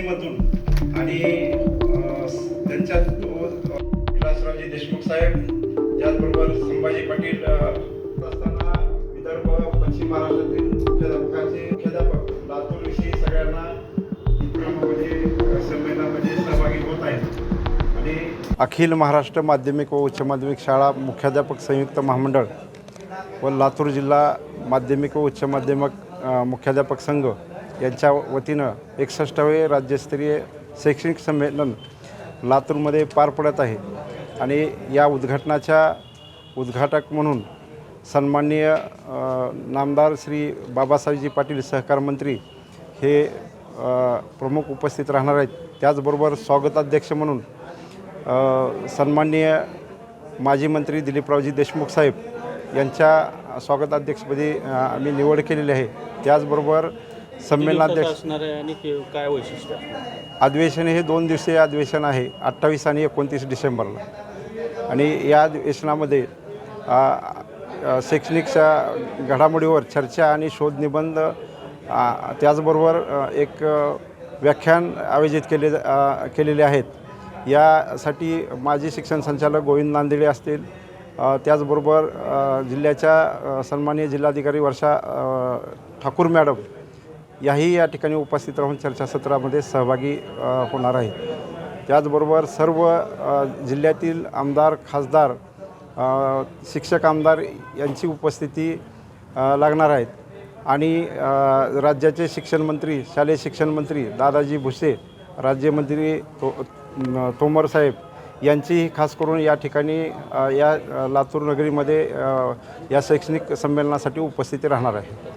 वतीमधून आणि त्यांच्यात विलासरावजी देशमुख साहेब, त्याचबरोबर संभाजी पाटील असताना विदर्भ पश्चिम महाराष्ट्रातील मुख्याध्यापक लातूरविषयी सगळ्यांना संमेलनामध्ये सहभागी होत आहेत. आणि अखिल महाराष्ट्र माध्यमिक व उच्च माध्यमिक शाळा मुख्याध्यापक संयुक्त महामंडळ व लातूर जिल्हा माध्यमिक व उच्च माध्यमिक मुख्याध्यापक संघ यांच्या वतीनं 61वे राज्यस्तरीय शैक्षणिक संमेलन लातूरमध्ये पार पडत आहे. आणि या उद्घाटक म्हणून सन्माननीय नामदार श्री बाबासाहेबजी पाटील सहकार मंत्री हे प्रमुख उपस्थित राहणार आहेत. त्याचबरोबर स्वागताध्यक्ष म्हणून सन्माननीय माजी मंत्री दिलीपरावजी देशमुख साहेब यांच्या स्वागताध्यक्षपदी आम्ही निवड केलेली आहे. त्याचबरोबर संमेलनाध्यक्ष आणि काय वैशिष्ट्य अधिवेशन हे 2 दिवसीय अधिवेशन आहे, 28 आणि 29 डिसेंबरला. आणि या अधिवेशनामध्ये शैक्षणिक घडामोडीवर चर्चा आणि शोधनिबंध त्याचबरोबर एक व्याख्यान आयोजित केलेले आहेत. यासाठी माजी शिक्षण संचालक गोविंद नांदेडे असतील, त्याचबरोबर जिल्ह्याच्या सन्माननीय जिल्हाधिकारी वर्षा ठाकूर मॅडम याही या ठिकाणी उपस्थित राहून चर्चासत्रामध्ये सहभागी होणार आहे. त्याचबरोबर सर्व जिल्ह्यातील आमदार, खासदार, शिक्षक आमदार यांची उपस्थिती लागणार आहेत. आणि राज्याचे शिक्षण मंत्री, शालेय शिक्षण मंत्री दादाजी भुसे, राज्यमंत्री तोमर साहेब यांचीही खास करून या ठिकाणी या लातूर नगरीमध्ये या शैक्षणिक संमेलनासाठी उपस्थिती राहणार आहे.